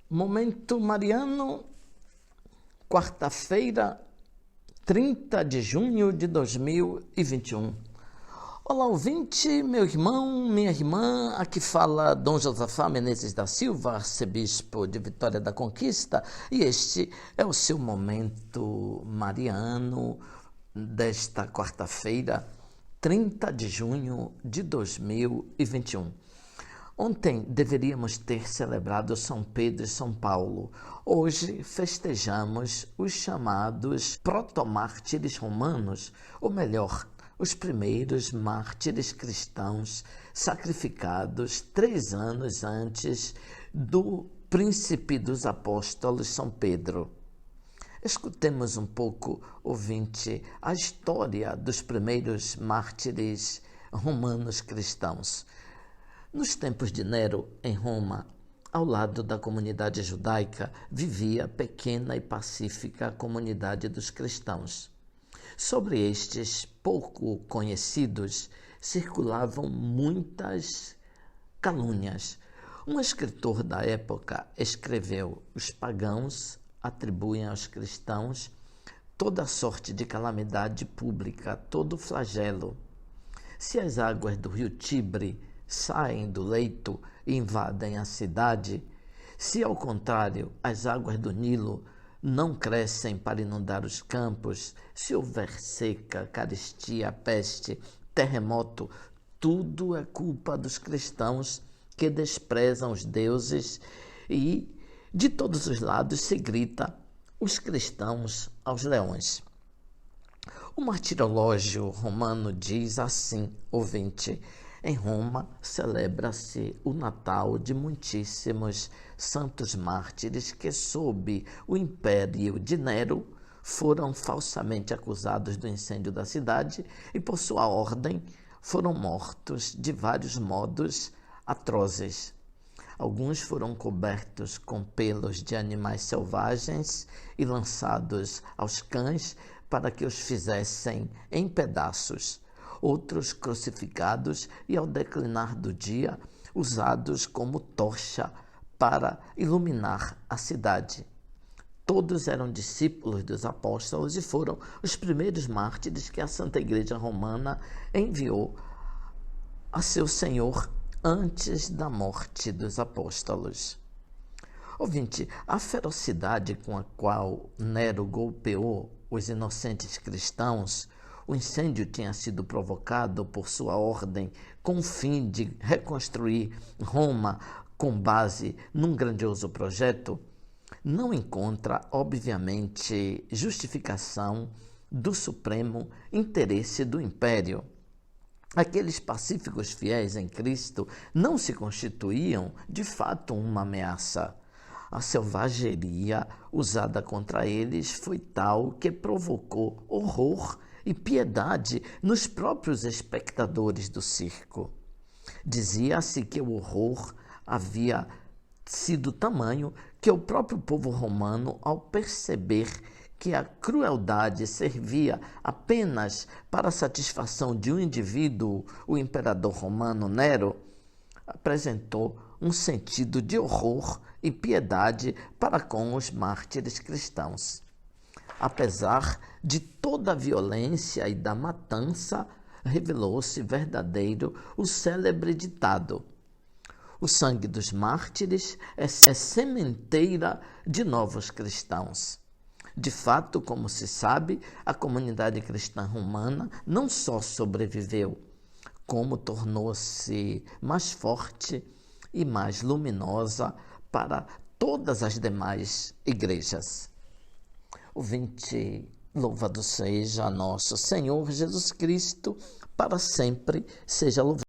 Momento Mariano, quarta-feira, 30 de junho de 2021. Olá, ouvinte, meu irmão, minha irmã, aqui fala Dom Josafá Menezes da Silva, arcebispo de Vitória da Conquista, e este é o seu Momento Mariano desta quarta-feira, 30 de junho de 2021. Ontem deveríamos ter celebrado São Pedro e São Paulo. Hoje festejamos os chamados protomártires romanos, ou melhor, os primeiros mártires cristãos sacrificados 3 anos antes do príncipe dos apóstolos São Pedro. Escutemos um pouco, ouvinte, a história dos primeiros mártires romanos cristãos. Nos tempos de Nero, em Roma, ao lado da comunidade judaica, vivia a pequena e pacífica comunidade dos cristãos. Sobre estes pouco conhecidos, circulavam muitas calúnias. Um escritor da época escreveu: os pagãos atribuem aos cristãos toda sorte de calamidade pública, todo flagelo. Se as águas do rio Tibre saem do leito e invadem a cidade, se ao contrário as águas do Nilo não crescem para inundar os campos, se houver seca, carestia, peste, terremoto, tudo é culpa dos cristãos que desprezam os deuses, e de todos os lados se grita: os cristãos aos leões. O martirológio romano diz assim, ouvinte: em Roma celebra-se o Natal de muitíssimos santos mártires que, sob o império de Nero, foram falsamente acusados do incêndio da cidade e, por sua ordem, foram mortos de vários modos atrozes. Alguns foram cobertos com pelos de animais selvagens e lançados aos cães para que os fizessem em pedaços. Outros crucificados e, ao declinar do dia, usados como tocha para iluminar a cidade. Todos eram discípulos dos apóstolos e foram os primeiros mártires que a Santa Igreja Romana enviou a seu Senhor antes da morte dos apóstolos. Ouvinte, a ferocidade com a qual Nero golpeou os inocentes cristãos, o incêndio tinha sido provocado por sua ordem com o fim de reconstruir Roma com base num grandioso projeto, não encontra, obviamente, justificação do supremo interesse do império. Aqueles pacíficos fiéis em Cristo não se constituíam, de fato, uma ameaça. A selvageria usada contra eles foi tal que provocou horror e piedade nos próprios espectadores do circo. Dizia-se que o horror havia sido tamanho que o próprio povo romano, ao perceber que a crueldade servia apenas para a satisfação de um indivíduo, o imperador romano Nero, apresentou um sentido de horror e piedade para com os mártires cristãos. Apesar de toda a violência e da matança, revelou-se verdadeiro o célebre ditado: o sangue dos mártires é sementeira de novos cristãos. De fato, como se sabe, a comunidade cristã romana não só sobreviveu, como tornou-se mais forte e mais luminosa para todas as demais igrejas. Ouvinte, louvado seja nosso Senhor Jesus Cristo, para sempre seja louvado.